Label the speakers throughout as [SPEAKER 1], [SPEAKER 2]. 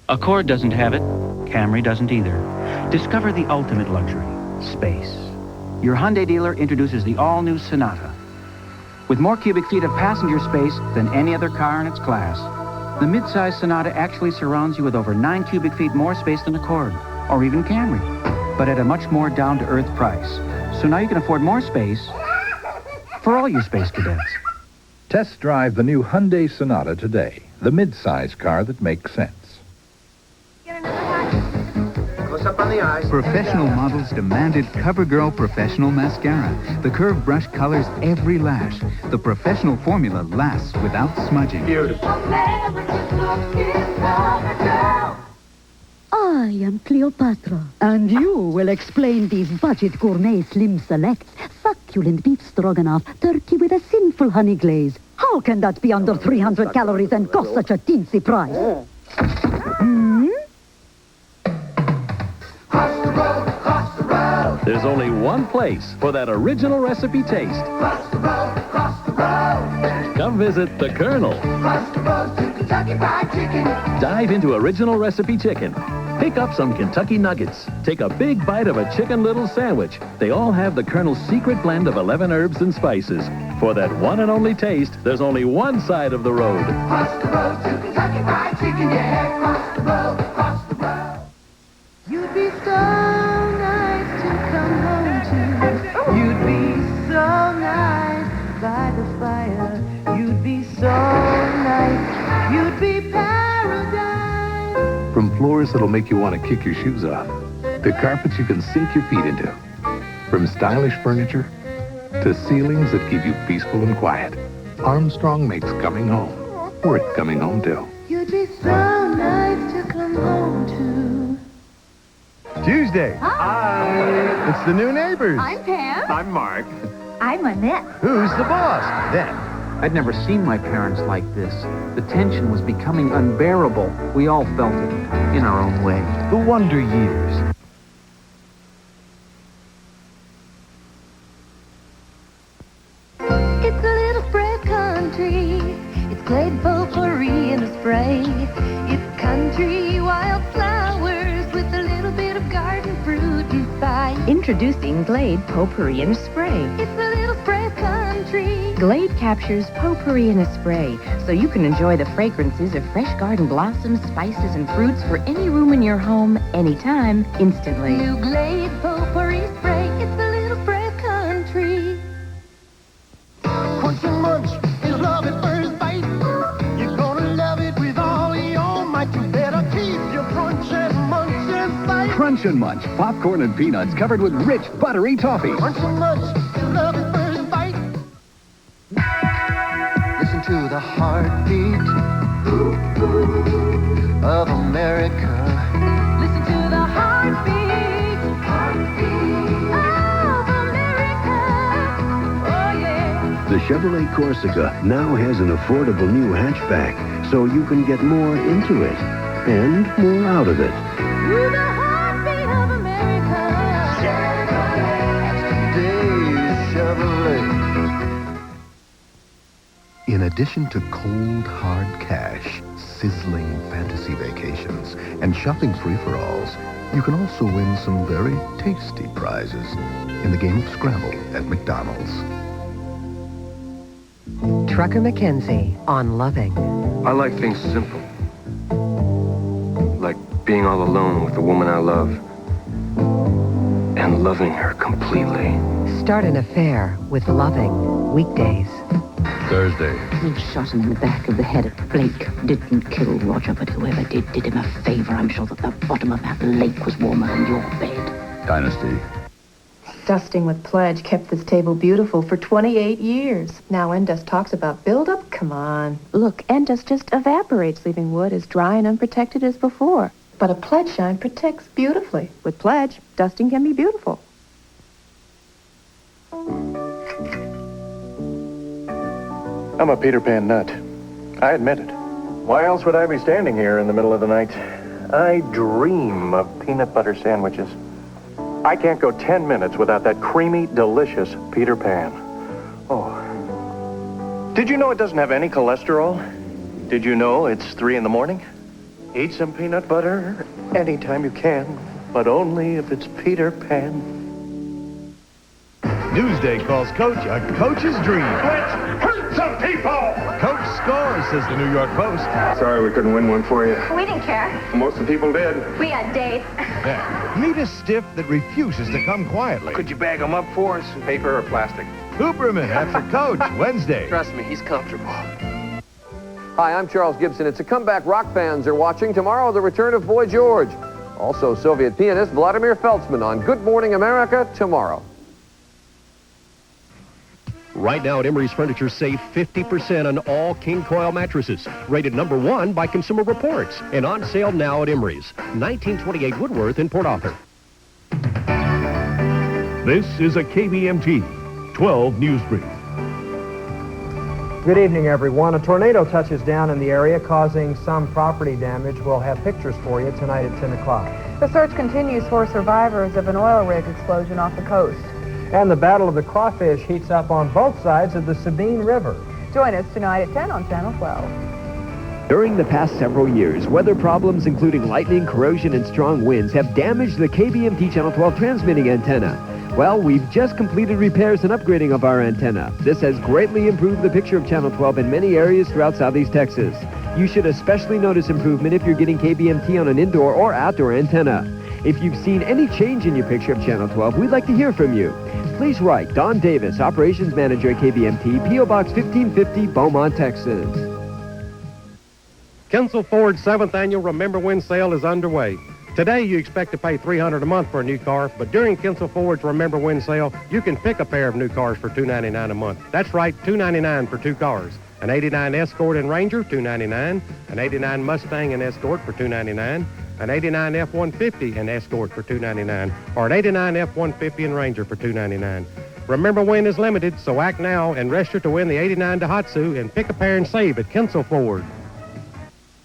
[SPEAKER 1] Accord doesn't have it. Camry doesn't either. Discover the ultimate luxury, space. Your Hyundai dealer introduces the all-new Sonata. With more cubic feet of passenger space than any other car in its class, the midsize Sonata actually surrounds you with over 9 cubic feet more space than Accord, or even Camry, but at a much more down-to-earth price. So now you can afford more space for all your space cadets.
[SPEAKER 2] Test drive the new Hyundai Sonata today, the midsize car that makes sense.
[SPEAKER 3] Close up on the eyes.
[SPEAKER 4] Professional models demanded CoverGirl Professional Mascara. The curved brush colors every lash. The professional formula lasts without smudging.
[SPEAKER 3] Beautiful.
[SPEAKER 5] I am Cleopatra, and you will explain these Budget Gourmet Slim Selects, succulent beef stroganoff, turkey with a sinful honey glaze. How can that be under 300 calories and cost such a teensy price?
[SPEAKER 6] There's only one place for that original recipe taste. Come visit the Colonel. Dive into original recipe chicken. Pick up some Kentucky nuggets. Take a big bite of a Chicken Little sandwich. They all have the Colonel's secret blend of 11 herbs and spices. For that one and only taste, there's only one side of the road.
[SPEAKER 7] Cross the road to Kentucky Fried Chicken, yeah. Cross the road, cross the road. You'd be so nice to come home to. You'd be so nice by the fire. You'd be so nice. You'd be paradise.
[SPEAKER 8] From floors that'll make you want to kick your shoes off, to carpets you can sink your feet into. From stylish furniture to ceilings that keep you peaceful and quiet. Armstrong makes coming home worth coming home to.
[SPEAKER 7] You'd be so nice to come home to.
[SPEAKER 9] Tuesday.
[SPEAKER 7] Hi.
[SPEAKER 9] It's the new neighbors.
[SPEAKER 7] I'm Pam.
[SPEAKER 9] I'm Mark.
[SPEAKER 7] I'm Annette.
[SPEAKER 9] Who's the boss? Then.
[SPEAKER 10] I'd never seen my parents like this. The tension was becoming unbearable. We all felt it in our own way.
[SPEAKER 9] The Wonder Years.
[SPEAKER 7] It's a little spread country. It's Glade Potpourri in a spray. It's country wildflowers with a little bit of garden fruit inside.
[SPEAKER 11] Introducing Glade Potpourri in a Spray.
[SPEAKER 7] It's a little spread country.
[SPEAKER 11] Glade captures potpourri in a spray, so you can enjoy the fragrances of fresh garden blossoms, spices, and fruits for any room in your home, anytime, instantly.
[SPEAKER 7] New Glade Potpourri spray. It's a little spread country.
[SPEAKER 3] Crunch and munch is love at first bite. You're gonna love it with all your might. You better keep your crunch and munch in sight.
[SPEAKER 12] Crunch and Munch, popcorn and peanuts covered with rich, buttery toffee.
[SPEAKER 3] Crunch and munch is love at first bite. Listen to the heartbeat of America.
[SPEAKER 7] Listen to the heartbeat of America. Oh, yeah.
[SPEAKER 13] The Chevrolet Corsica now has an affordable new hatchback, so you can get more into it and more out of it.
[SPEAKER 7] To the heartbeat of America.
[SPEAKER 3] Today's Chevrolet.
[SPEAKER 14] In addition to cold, hard cash, sizzling fantasy vacations, and shopping free-for-alls, you can also win some very tasty prizes in the game of Scrabble at McDonald's.
[SPEAKER 15] Trucker McKenzie on Loving.
[SPEAKER 16] I like things simple. Like being all alone with the woman I love and loving her completely.
[SPEAKER 15] Start an affair with Loving. Weekdays.
[SPEAKER 8] Thursday.
[SPEAKER 17] You shot him in the back of the head. Blake didn't kill Roger, but whoever did him a favor. I'm sure that the bottom of that lake was warmer than your bed.
[SPEAKER 8] Dynasty.
[SPEAKER 18] Dusting with Pledge kept this table beautiful for 28 years. Now Endust talks about buildup? Come on. Look, Endust just evaporates, leaving wood as dry and unprotected as before. But a Pledge shine protects beautifully. With Pledge, dusting can be beautiful.
[SPEAKER 19] I'm a Peter Pan nut. I admit it. Why else would I be standing here in the middle of the night? I dream of peanut butter sandwiches. I can't go 10 minutes without that creamy, delicious Peter Pan. Oh. Did you know it doesn't have any cholesterol? Did you know it's 3 in the morning? Eat some peanut butter anytime you can, but only if it's Peter Pan.
[SPEAKER 9] Newsday calls Coach a coach's dream.
[SPEAKER 3] Let's hurt some people!
[SPEAKER 9] Coach scores, says the New York Post.
[SPEAKER 16] Sorry we couldn't win one for you.
[SPEAKER 20] We didn't care.
[SPEAKER 16] Most of the people did.
[SPEAKER 20] We had dates.
[SPEAKER 9] Yeah. Meet a stiff that refuses to come quietly.
[SPEAKER 16] Could you bag them up for us? Paper or plastic?
[SPEAKER 9] Hooperman after Coach, Wednesday.
[SPEAKER 16] Trust me, he's comfortable.
[SPEAKER 21] Hi, I'm Charles Gibson. It's a comeback rock fans are watching. Tomorrow, the return of Boy George. Also, Soviet pianist Vladimir Feltzman on Good Morning America tomorrow.
[SPEAKER 22] Right now at Emery's Furniture, save 50% on all king coil mattresses. Rated #1 by Consumer Reports. And on sale now at Emery's. 1928 Woodworth in Port Arthur.
[SPEAKER 23] This is a KBMT 12 News Brief.
[SPEAKER 24] Good evening, everyone. A tornado touches down in the area, causing some property damage. We'll have pictures for you tonight at 10 o'clock.
[SPEAKER 25] The search continues for survivors of an oil rig explosion off the coast.
[SPEAKER 24] And the Battle of the Crawfish heats up on both sides of the Sabine River.
[SPEAKER 25] Join us tonight at 10 on Channel 12.
[SPEAKER 26] During the past several years, weather problems including lightning, corrosion, and strong winds have damaged the KBMT Channel 12 transmitting antenna. Well, we've just completed repairs and upgrading of our antenna. This has greatly improved the picture of Channel 12 in many areas throughout Southeast Texas. You should especially notice improvement if you're getting KBMT on an indoor or outdoor antenna. If you've seen any change in your picture of Channel 12, we'd like to hear from you. Please write Don Davis, Operations Manager at KBMT, P.O. Box 1550, Beaumont, Texas.
[SPEAKER 27] Kinsel Ford's 7th annual Remember When sale is underway. Today, you expect to pay $300 a month for a new car, but during Kinsel Ford's Remember When sale, you can pick a pair of new cars for $299 a month. That's right, $299 for 2 cars. An 89 Escort and Ranger, $299. An 89 Mustang and Escort for $299. An 89 F-150 and Escort for $299. Or an 89 F-150 and Ranger for $299. Remember When is limited, so act now and register to win the 89 Daihatsu and pick a pair and save at Kinsel Ford.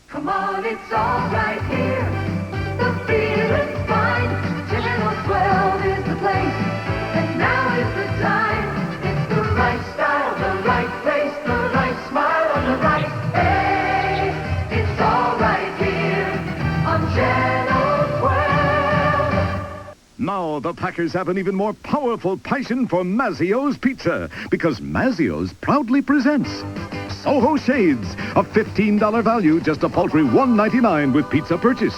[SPEAKER 3] Come on, it's all right here. The feeling's fine. Channel 12 is the place, and now is the time. It's the right style, the right place, the right smile on the right. Hey, it's all right here on Channel 12.
[SPEAKER 28] Now the Packers have an even more powerful passion for Mazzio's Pizza, because Mazzio's proudly presents Soho Shades, a $15 value, just a paltry $1.99 with pizza purchase.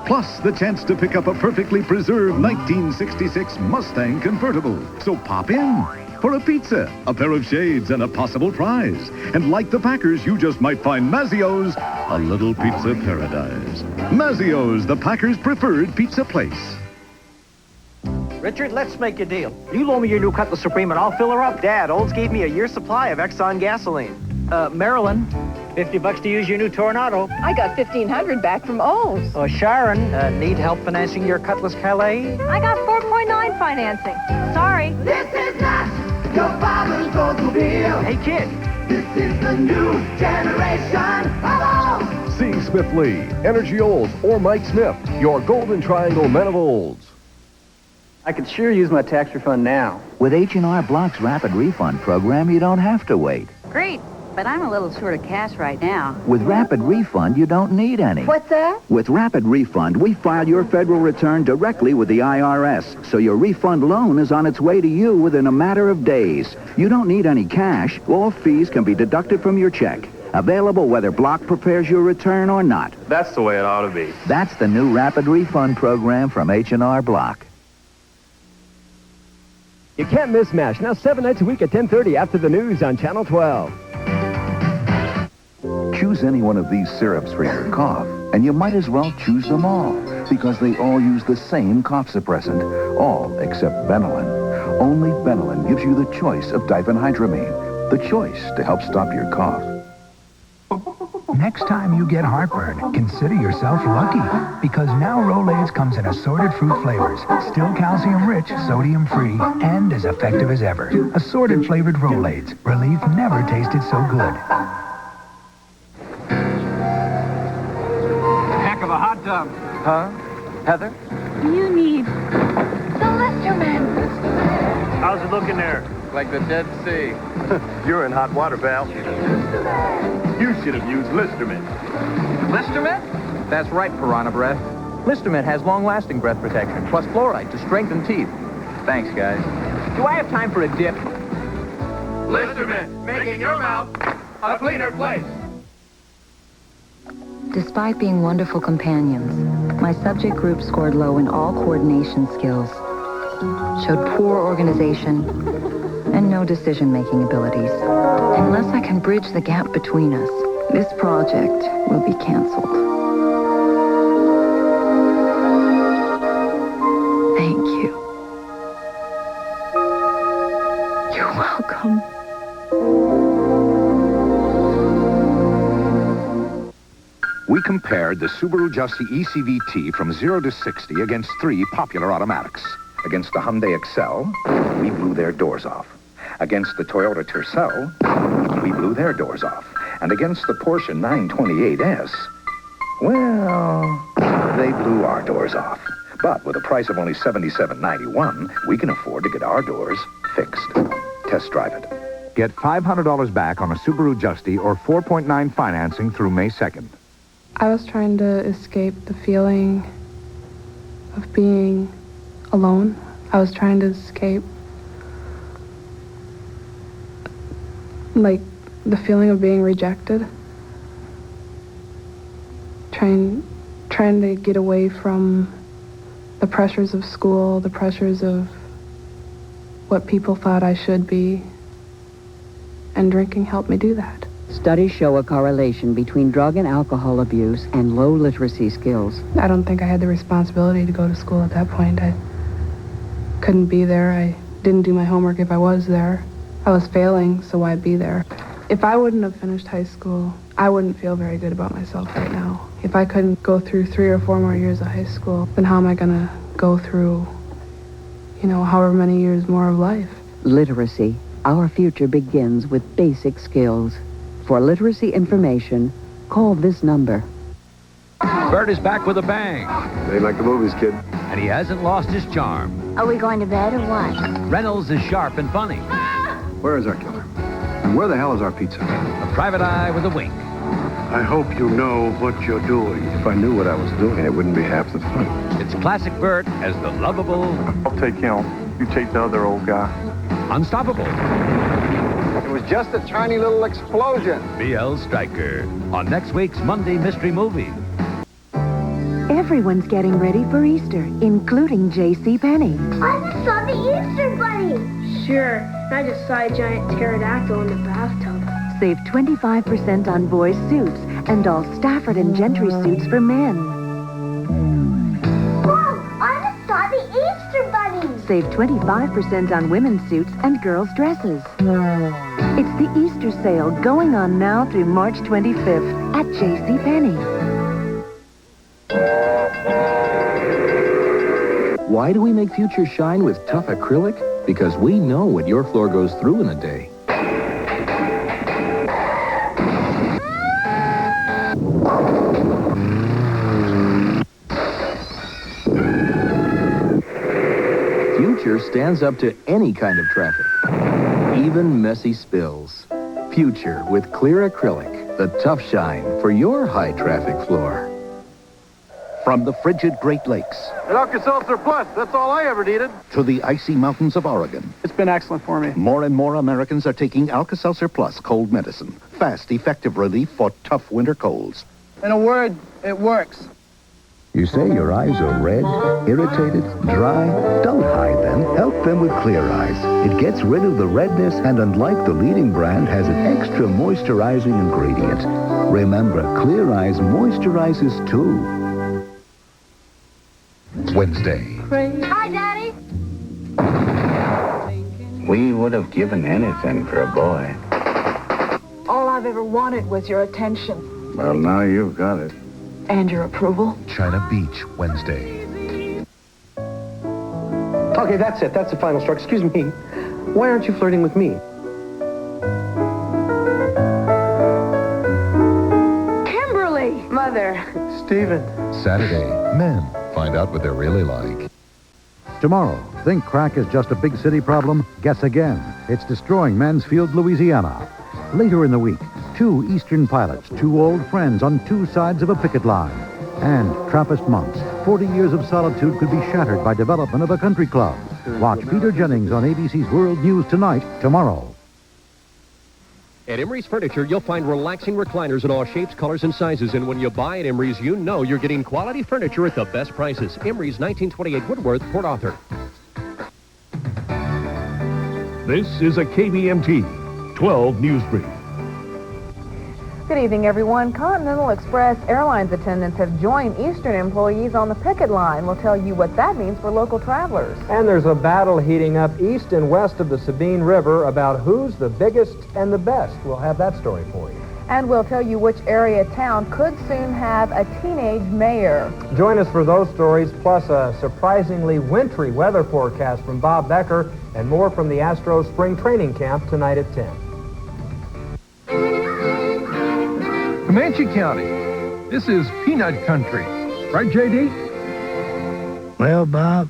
[SPEAKER 28] Plus the chance to pick up a perfectly preserved 1966 Mustang convertible. So pop in for a pizza, a pair of shades, and a possible prize. And like the Packers, you just might find Mazzio's a little pizza paradise. Mazzio's, the Packers' preferred pizza place.
[SPEAKER 29] Richard, let's make a deal. You loan me your new Cutlass Supreme and I'll fill her up. Dad, Olds gave me a year's supply of Exxon gasoline. Marilyn, $50 to use your new Tornado.
[SPEAKER 25] I got $1,500 back from Olds.
[SPEAKER 29] Sharon, need help financing your Cutlass Calais?
[SPEAKER 20] I got 4.9 financing. Sorry.
[SPEAKER 3] This is not your father's Oldsmobile.
[SPEAKER 29] Hey, kid.
[SPEAKER 3] This is the new generation of Olds.
[SPEAKER 22] See Smith Lee, Energy Olds, or Mike Smith, your Golden Triangle men of Olds.
[SPEAKER 10] I could sure use my tax refund now.
[SPEAKER 30] With H&R Block's Rapid Refund program, you don't have to wait.
[SPEAKER 31] Great, but I'm a little short of cash right now.
[SPEAKER 30] With Rapid Refund, you don't need any.
[SPEAKER 31] What's that?
[SPEAKER 30] With Rapid Refund, we file your federal return directly with the IRS, so your refund loan is on its way to you within a matter of days. You don't need any cash. All fees can be deducted from your check. Available whether Block prepares your return or not.
[SPEAKER 16] That's the way it ought to be.
[SPEAKER 30] That's the new Rapid Refund program from H&R Block.
[SPEAKER 22] You can't miss MASH, now 7 nights a week at 10:30 after the news on Channel 12.
[SPEAKER 2] Choose any one of these syrups for your cough, and you might as well choose them all, because they all use the same cough suppressant, all except Benylin. Only Benylin gives you the choice of diphenhydramine, the choice to help stop your cough.
[SPEAKER 32] Next time you get heartburn, consider yourself lucky, because now Rolaids comes in assorted fruit flavors, still calcium-rich, sodium-free, and as effective as ever. Assorted flavored Rolaids. Relief never tasted so good.
[SPEAKER 10] Heck of a hot tub. Huh? Heather?
[SPEAKER 20] You need the Listermint.
[SPEAKER 19] How's it looking there?
[SPEAKER 10] Like the Dead Sea.
[SPEAKER 19] You're in hot water, pal. You should have used Listermint.
[SPEAKER 10] Listermint? That's right, Piranha Breath. Listermint has long-lasting breath protection, plus fluoride to strengthen teeth. Thanks, guys. Do I have time for a dip?
[SPEAKER 16] Listermint, making your mouth a cleaner place.
[SPEAKER 1] Despite being wonderful companions, my subject group scored low in all coordination skills, showed poor organization, and no decision-making abilities. Unless I can bridge the gap between us, this project will be canceled. Thank you. You're welcome.
[SPEAKER 2] We compared the Subaru Justy ECVT from 0 to 60 against 3 popular automatics. Against the Hyundai Excel, we blew their doors off. Against the Toyota Tercel, we blew their doors off. And against the Porsche 928S, well, they blew our doors off. But with a price of only $77.91, we can afford to get our doors fixed. Test drive it.
[SPEAKER 4] Get $500 back on a Subaru Justy or 4.9 financing through May 2nd.
[SPEAKER 25] I was trying to escape the feeling of being alone. I was trying to escape, like, the feeling of being rejected. Trying to get away from the pressures of school, the pressures of what people thought I should be. And drinking helped me do that.
[SPEAKER 31] Studies show a correlation between drug and alcohol abuse and low literacy skills.
[SPEAKER 25] I don't think I had the responsibility to go to school at that point. I couldn't be there. I didn't do my homework if I was there. I was failing, so why be there? If I wouldn't have finished high school, I wouldn't feel very good about myself right now. If I couldn't go through 3 or 4 more years of high school, then how am I going to go through, however many years more of life?
[SPEAKER 31] Literacy. Our future begins with basic skills. For literacy information, call this number.
[SPEAKER 22] Bert is back with a bang.
[SPEAKER 16] They like the movies, kid.
[SPEAKER 22] And he hasn't lost his charm.
[SPEAKER 20] Are we going to bed or what?
[SPEAKER 22] Reynolds is sharp and funny.
[SPEAKER 5] Where is our killer? And where the hell is our pizza?
[SPEAKER 22] A private eye with a wink.
[SPEAKER 5] I hope you know what you're doing.
[SPEAKER 16] If I knew what I was doing, it wouldn't be half the fun.
[SPEAKER 22] It's classic Bert as the lovable...
[SPEAKER 19] I'll take him. You take the other old guy.
[SPEAKER 22] Unstoppable.
[SPEAKER 19] It was just a tiny little explosion.
[SPEAKER 22] B.L. Stryker on next week's Monday Mystery Movie.
[SPEAKER 1] Everyone's getting ready for Easter, including JCPenney.
[SPEAKER 20] I just saw the Easter Bunny.
[SPEAKER 25] Sure. I just saw a giant pterodactyl in the bathtub.
[SPEAKER 1] Save 25% on boys' suits and all Stafford and Gentry suits for men.
[SPEAKER 20] Mom, I just saw the Easter Bunny.
[SPEAKER 1] Save 25% on women's suits and girls' dresses. It's the Easter sale going on now through March 25th at JCPenney.
[SPEAKER 6] Why do we make Future shine with tough acrylic? Because we know what your floor goes through in a day. Future stands up to any kind of traffic, even messy spills. Future with clear acrylic, the tough shine for your high traffic floor.
[SPEAKER 2] From the frigid Great Lakes
[SPEAKER 19] An Alka-Seltzer Plus, that's all I ever needed.
[SPEAKER 2] to the icy mountains of Oregon,
[SPEAKER 29] It's been excellent for me.
[SPEAKER 2] more and more Americans are taking Alka-Seltzer Plus cold medicine. Fast, effective relief for tough winter colds.
[SPEAKER 29] In a word, it works.
[SPEAKER 30] You say your eyes are red, irritated, dry? Don't hide them. Help them with Clear Eyes. It gets rid of the redness and, unlike the leading brand, has an extra moisturizing ingredient. Remember, Clear Eyes moisturizes too.
[SPEAKER 2] Wednesday.
[SPEAKER 20] Hi, Daddy.
[SPEAKER 5] We would have given anything for a boy.
[SPEAKER 25] All I've ever wanted was your attention.
[SPEAKER 5] Well, now you've got it.
[SPEAKER 25] And your approval.
[SPEAKER 2] China Beach, Wednesday.
[SPEAKER 29] Okay, that's it. That's the final straw. Excuse me. Why aren't you flirting with me?
[SPEAKER 25] Kimberly! Mother.
[SPEAKER 29] Steven.
[SPEAKER 2] Saturday, men find out what they're really like.
[SPEAKER 4] Tomorrow, think crack is just a big city problem? Guess again. It's destroying Mansfield, Louisiana. Later in the week, 2 Eastern pilots, 2 old friends on 2 sides of a picket line. And Trappist monks. 40 years of solitude could be shattered by development of a country club. Watch Peter Jennings on ABC's World News Tonight, tomorrow.
[SPEAKER 22] At Emery's Furniture, you'll find relaxing recliners in all shapes, colors, and sizes. And when you buy at Emery's, you know you're getting quality furniture at the best prices. Emery's 1928 Woodworth, Port Arthur.
[SPEAKER 28] This is a KBMT 12 News Brief.
[SPEAKER 7] Good evening, everyone. Continental Express Airlines attendants have joined Eastern employees on the picket line. We'll tell you what that means for local travelers.
[SPEAKER 24] And there's a battle heating up east and west of the Sabine River about who's the biggest and the best. We'll have that story for you.
[SPEAKER 7] And we'll tell you which area town could soon have a teenage mayor.
[SPEAKER 24] Join us for those stories, plus a surprisingly wintry weather forecast from Bob Becker and more from the Astros spring training camp tonight at 10.
[SPEAKER 8] Comanche County. This is peanut country. Right, J.D.?
[SPEAKER 9] Well, Bob,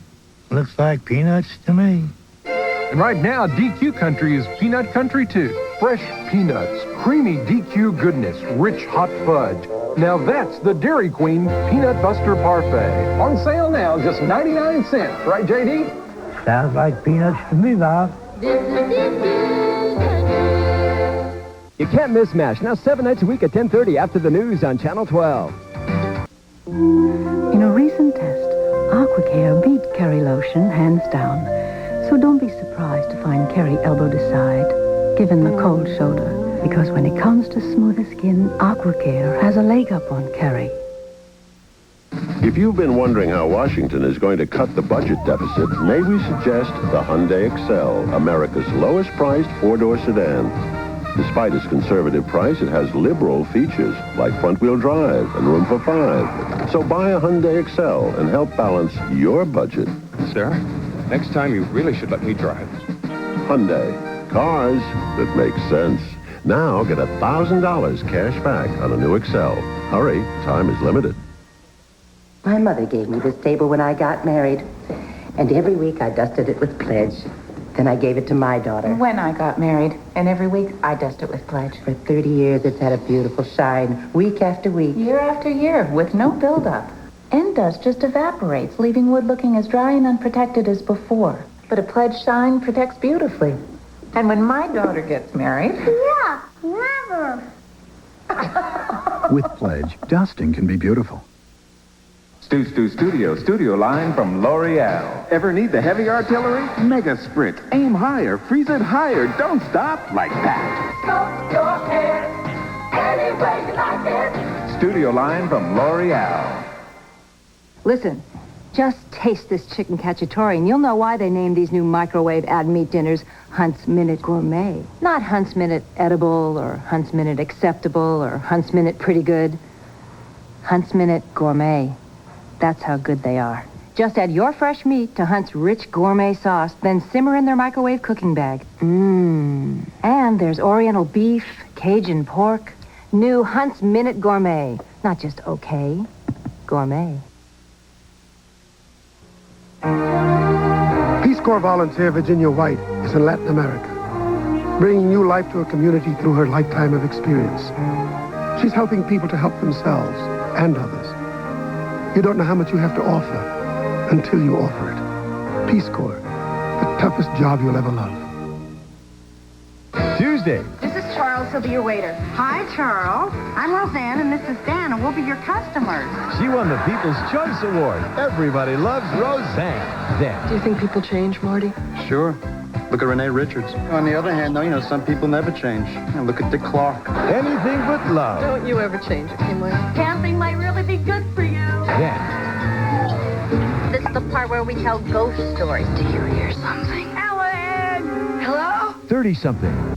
[SPEAKER 9] looks like peanuts to me.
[SPEAKER 8] And right now, DQ country is peanut country, too. Fresh peanuts, creamy DQ goodness, rich hot fudge. Now that's the Dairy Queen Peanut Buster Parfait. On sale now, just 99 cents. Right, J.D.?
[SPEAKER 9] Sounds like peanuts to me, Bob.
[SPEAKER 26] You can't miss MASH. Now 7 nights a week at 10:30 after the news on Channel 12.
[SPEAKER 1] In a recent test, Aqua Care beat Kerry lotion hands down. So don't be surprised to find Kerry elbowed aside, given the cold shoulder. Because when it comes to smoother skin, Aqua Care has a leg up on Kerry.
[SPEAKER 11] If you've been wondering how Washington is going to cut the budget deficit, may we suggest the Hyundai Excel, America's lowest priced four-door sedan. Despite its conservative price, it has liberal features like front-wheel drive and room for 5. So buy a Hyundai Excel and help balance your budget.
[SPEAKER 12] Sir, next time you really should let me drive.
[SPEAKER 11] Hyundai, cars that make sense. Now get $1,000 cash back on a new Excel. Hurry, time is limited.
[SPEAKER 13] My mother gave me this table when I got married, and every week I dusted it with Pledge. Then I gave it to my daughter.
[SPEAKER 14] When I got married, and every week I dust it with Pledge.
[SPEAKER 13] For 30 years, it's had a beautiful shine, week after week.
[SPEAKER 14] Year after year, with no buildup. End dust just evaporates, leaving wood looking as dry and unprotected as before. But a Pledge shine protects beautifully. And when my daughter gets married...
[SPEAKER 20] Yeah, never.
[SPEAKER 5] With Pledge, dusting can be beautiful.
[SPEAKER 15] Studio line from L'Oreal. Ever need the heavy artillery? Mega sprint. Aim higher, freeze it higher. Don't stop like that.
[SPEAKER 3] Comb your hair any way you like it.
[SPEAKER 15] Studio line from L'Oreal.
[SPEAKER 17] Listen, just taste this chicken cacciatore and you'll know why they named these new microwave add meat dinners Hunt's Minute Gourmet. Not Hunt's Minute Edible or Hunt's Minute Acceptable or Hunt's Minute Pretty Good. Hunt's Minute Gourmet. That's how good they are. Just add your fresh meat to Hunt's rich gourmet sauce, then simmer in their microwave cooking bag. Mmm. And there's Oriental beef, Cajun pork. New Hunt's Minute Gourmet. Not just okay, gourmet.
[SPEAKER 18] Peace Corps volunteer Virginia White is in Latin America, bringing new life to a community through her lifetime of experience. She's helping people to help themselves and others. You don't know how much you have to offer until you offer it. Peace Corps, the toughest job you'll ever love.
[SPEAKER 22] Tuesday.
[SPEAKER 21] This is Charles. He'll be your waiter. Hi, Charles. I'm Roseanne, and this is Dan, and we'll be your customers.
[SPEAKER 22] She won the People's Choice Award. Everybody loves Roseanne. Dan.
[SPEAKER 23] Do you think people change, Marty?
[SPEAKER 33] Sure. Look at Renee Richards. On the other hand, though, some people never change. And look at Dick Clark.
[SPEAKER 22] Anything but love.
[SPEAKER 23] Don't you ever change, Kimberly?
[SPEAKER 21] Camping might really be good for you.
[SPEAKER 22] Yeah.
[SPEAKER 21] This is the part where we tell ghost stories. Do you hear something? Ellen! Hello?
[SPEAKER 22] 30-something.